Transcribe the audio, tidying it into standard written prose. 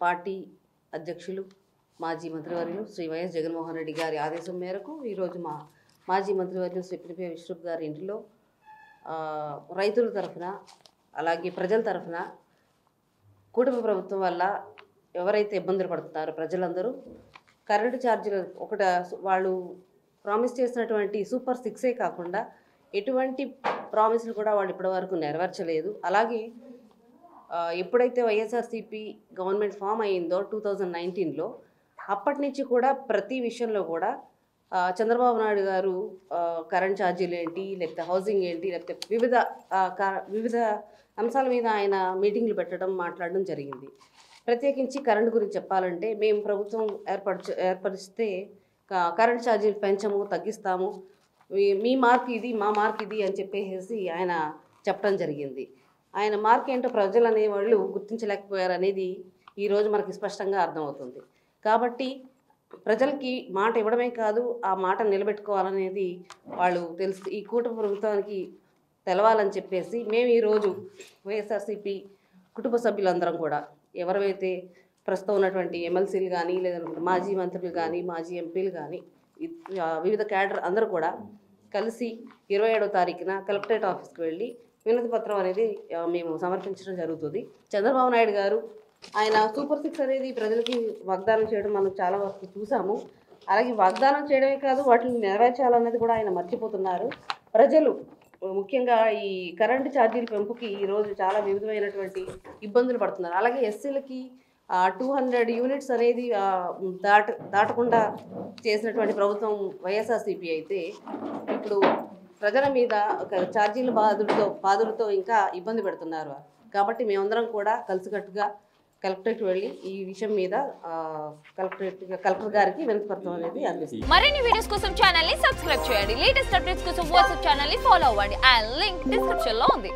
Party అధ్యక్షులు మాజీ మంత్రివర్యులు శ్రీ వైఎస్ జగన్మోహన్ రెడ్డి గారి ఆదేశం మేరకు ఈరోజు మా మాజీ మంత్రివర్యులు శ్రీ పినిపే విశ్వరూప్ గారి ఇంటిలో రైతుల తరఫున అలాగే ప్రజల తరఫున కుటుంబ ప్రభుత్వం వల్ల ఎవరైతే ఇబ్బందులు పడుతున్నారో ప్రజలందరూ కరెంటు ఛార్జీలు వాళ్ళు ప్రామిస్ చేసినటువంటి సూపర్ 6 కాకుండా ఎటువంటి ప్రామిస్లు కూడా వాళ్ళు ఇప్పటివరకు నెరవేర్చలేదు. అలాగే ఎప్పుడైతే వైఎస్ఆర్సీపీ గవర్నమెంట్ ఫామ్ అయ్యిందో 2019లో అప్పటి నుంచి కూడా ప్రతి విషయంలో కూడా చంద్రబాబు నాయుడు గారు కరెంట్ ఛార్జీలు ఏంటి, లేకపోతే హౌసింగ్ ఏంటి, లేకపోతే వివిధ అంశాల మీద ఆయన మీటింగ్లు పెట్టడం మాట్లాడడం జరిగింది. ప్రత్యేకించి కరెంటు గురించి చెప్పాలంటే మేము ప్రభుత్వం ఏర్పరిస్తే కరెంట్ ఛార్జీలు పెంచము, తగ్గిస్తాము, మీ మార్క్ ఇది మా మార్క్ ఇది అని చెప్పేసి ఆయన చెప్పడం జరిగింది. ఆయన మార్క్ ఏంటో ప్రజలు అనేవాళ్ళు గుర్తించలేకపోయారు అనేది ఈరోజు మనకి స్పష్టంగా అర్థమవుతుంది. కాబట్టి ప్రజలకి మాట ఇవ్వడమే కాదు, ఆ మాట నిలబెట్టుకోవాలనేది వాళ్ళు ఈ కూటమి ప్రభుత్వానికి తెలవాలని చెప్పేసి మేము ఈరోజు వైఎస్ఆర్సీపీ కుటుంబ సభ్యులందరం కూడా ఎవరైతే ప్రస్తుతం ఉన్నటువంటి ఎమ్మెల్సీలు కానీ లేదంటే మాజీ మంత్రులు కానీ మాజీ ఎంపీలు కానీ వివిధ క్యాడర్ అందరూ కూడా కలిసి 27వ తారీఖున కలెక్టరేట్ ఆఫీస్కి వెళ్ళి వినతి పత్రం అనేది మేము సమర్పించడం జరుగుతుంది. చంద్రబాబు నాయుడు గారు ఆయన సూపర్ 6 అనేది ప్రజలకి వాగ్దానం చేయడం మనం చాలా వరకు చూసాము. అలాగే వాగ్దానం చేయడమే కాదు, వాటిని నెరవేర్చాలన్నది కూడా ఆయన మర్చిపోతున్నారు. ప్రజలు ముఖ్యంగా ఈ కరెంటు ఛార్జీల పెంపుకి ఈరోజు చాలా వివిధమైనటువంటి ఇబ్బందులు పడుతున్నారు. అలాగే ఎస్సీలకి 200 యూనిట్స్ అనేది దాటకుండా చేసినటువంటి ప్రభుత్వం వైఎస్ఆర్సీపీ అయితే ఇప్పుడు ప్రజల మీద ఛార్జీల బాధలతో ఇంకా ఇబ్బంది పెడుతున్నారు. కాబట్టి మేమందరం కూడా కలిసికట్టుగా కలెక్టరేట్ వెళ్ళి ఈ విషయం మీద కలెక్టర్ గారికి వినతి పత్రం అనేది అందిస్తాం. మరిన్ని వీడియోస్ కోసం ఛానల్ ని సబ్స్క్రైబ్ చేయండి. లేటెస్ట్ అప్డేట్స్ కోసం వాట్సాప్ ఛానల్ ని ఫాలో అవ్వండి. ఆ లింక్ డిస్క్రిప్షన్ లో ఉంది.